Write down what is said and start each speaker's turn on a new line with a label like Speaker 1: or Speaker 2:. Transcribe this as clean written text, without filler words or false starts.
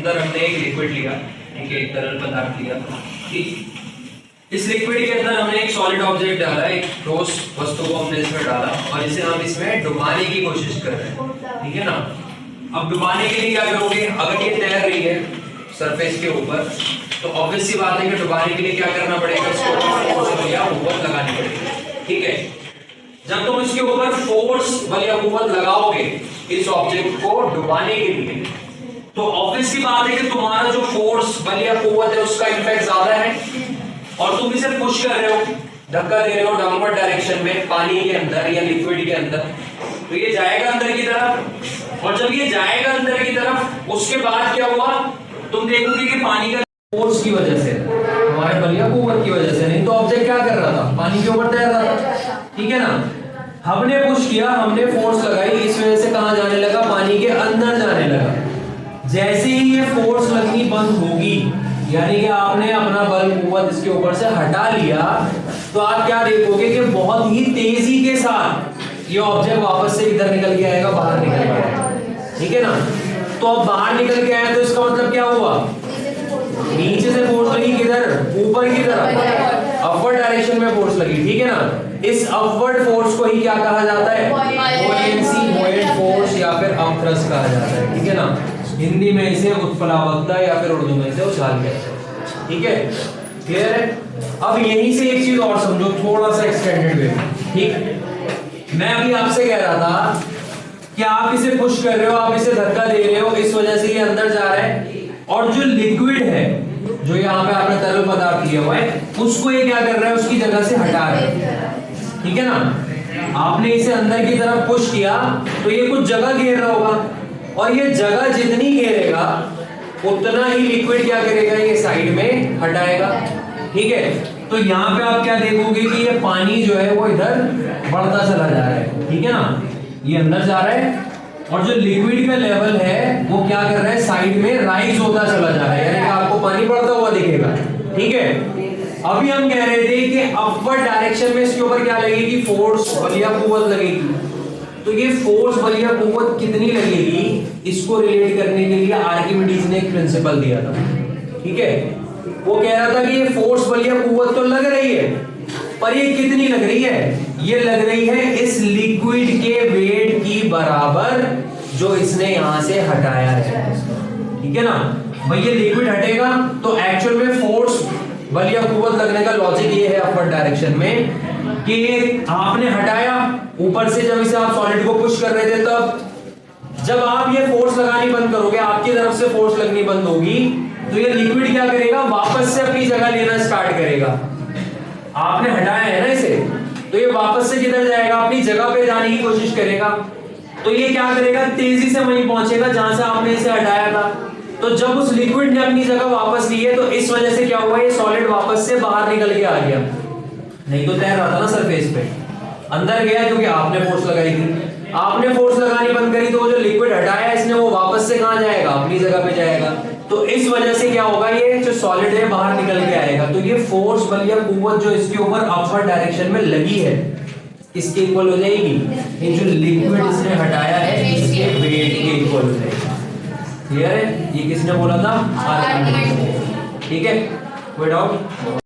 Speaker 1: अंदर हमने एक लिक्विड लिया, ठीक है, एक तरल पदार्थ लिया, ठीक। इस लिक्विड के अंदर हमने एक सॉलिड ऑब्जेक्ट डाला, एक ठोस वस्तु को हमने इसमें डाला और इसे हम इसमें डुबाने की कोशिश कर रहे हैं, ठीक है ना। अब डुबाने के लिए क्या करोगे, अगर ये तैर रही है सरफेस के ऊपर तो ऑब्वियस सी बात है कि डुबाने के लिए क्या करना पड़ेगा, इसके ऊपर फोर्स या कुव्वत लगानी पड़ेगी, ठीक है। जब तुम इसके ऊपर फोर्स बल या कुव्वत लगाओगे इस ऑब्जेक्ट को डुबाने के लिए, तो ऑब्वियस सी बात है कि तुम्हारा जो फोर्स बल या कुव्वत है उसका इम्पैक्ट ज्यादा है और तुम इसे पुश कर रहे हो, धक्का दे रहे हो डाउनवर्ड डायरेक्शन में पानी के अंदर या लिक्विड के अंदर, तो ये जाएगा अंदर की तरफ। और जब ये जाएगा अंदर की तरफ उसके बाद क्या हुआ, तुम देखोगे कि पानी का फोर्स की वजह से, हमारे बल या कुव्वत की वजह से, नहीं तो ऑब्जेक्ट क्या कर रहा था, पानी के ऊपर तैर रहा था, ठीक है ना। हमने पुश किया, हमने फोर्स लगाई, इस वजह से कहां जाने लगा, पानी के अंदर जाने लगा। जैसे ही ये फोर्स लगनी बंद होगी, यानी कि आपने अपना बल कुव्वत इसके ऊपर से हटा लिया, तो आप क्या देखोगे कि बहुत ही तेजी के साथ ये ऑब्जेक्ट वापस से इधर निकल के आएगा, बाहर निकल के आएगा, ठीक है ना। तो अब बाहर निकल के आया तो इसका मतलब क्या हुआ, नीचे से फोर्स लगी किधर, ऊपर की तरफ, अपवर्ड डायरेक्शन में फोर्स लगी, ठीक है ना। इस अपवर्ड फोर्स को ही क्या कहा जाता है, बुओयंसी, बुओयंट फोर्स या फिर अपथ्रस्ट कहा जाता है, ठीक है ना। हिंदी में इसे उत्प्लावकता या फिर उर्दू में इसे उछाल कहते हैं, ठीक है, क्लियर है। अब यहीं से एक चीज और समझो थोड़ा सा एक्सटेंडेड वे में, ठीक। मैं अभी आपसे कह रहा था कि आप इसे पुश कर रहे हो, आप इसे धक्का दे रहे हो, इस वजह से ये अंदर जा रहा है, और जो लिक्विड है, जो यहाँ पे आपने तरल पदार्थ लिया हुआ है, उसको ये क्या कर रहा है, उसकी जगह से हटा रहा है, ठीक है ना। आपने इसे अंदर की तरफ पुश किया तो ये कुछ जगह घेर रहा होगा, और ये जगह जितनी घेरेगा उतना ही लिक्विड क्या करेगा, ये साइड में हटाएगा, ठीक है। तो यहाँ पे आप क्या देखोगे कि ये पानी जो है वो इधर बढ़ता चला जा रहा है, ठीक है ना, ये अंदर जा रहा है, और जो लिक्विड का लेवल है वो क्या कर रहा है, साइड में राइज होता चला जा रहा है, यानी कि आपको पानी बढ़ता हुआ दिखेगा, ठीक है। अभी हम कह रहे थे कि अपवर्ड डायरेक्शन में इसके ऊपर क्या लगेगी, फोर्स बल या कुव्वत लगेगी। तो ये फोर्स बल या कुव्वत कितनी लगेगी, इसको रिलेट करने के लिए आर्किमिडीज ने एक प्रिंसिपल दिया था, ठीक है। वो कह रहा था कि ये फोर्स बल या कुव्वत तो लग रही है, पर ये कितनी लग रही है, ये लग रही है इस लिक्विड के वेट की बराबर जो इसने यहां से हटाया है, ठीक है ना। भाई ये लिक्विड हटेगा तो एक्चुअल में फोर्स बल या कुव्वत लगने का लॉजिक ये है अपवर्ड डायरेक्शन में कि आपने हटाया ऊपर से, जब इसे आप सॉलिड को पुश कर रहे थे, तब जब आप ये फोर्स लगानी बंद करोगे, आपकी तरफ से फोर्स लगनी बंद होगी, तो ये लिक्विड क्या करेगा, वापस से अपनी जगह लेना स्टार्ट करेगा। आपने हटाया है ना इसे, तो ये वापस से किधर जाएगा, अपनी जगह पे जाने की कोशिश करेगा। तो ये क्या करेगा, तेजी से वहीं पहुंचेगा जहां से आपने इसे हटाया था। तो जब उस लिक्विड ने अपनी जगह वापस ली है, तो इस वजह से क्या हुआ, ये सॉलिड वापस से बाहर निकल के आ गया, नहीं तो तैर रहा था ना सरफेस पे, अंदर गया क्योंकि आपने फोर्स लगाई थी। आपने फोर्स लगानी बंद करी तो वो जो लिक्विड हटाया इसने, वो वापस से कहां जाएगा, अपनी जगह पे जाएगा। तो इस वजह से क्या होगा, ये जो सॉलिड है बाहर निकल के आएगा। तो ये फोर्स बल या कुव्वत जो इसके ऊपर अपवर्ड डायरेक्शन में लगी है, इसके इक्वल हो जाएगी ये जो लिक्विड इसने हटाया है इसके वेट के इक्वल हो जाएगी। क्लियर है, ये किसने बोला था, आर्किमिडीज, ठीक है, कोई डाउट।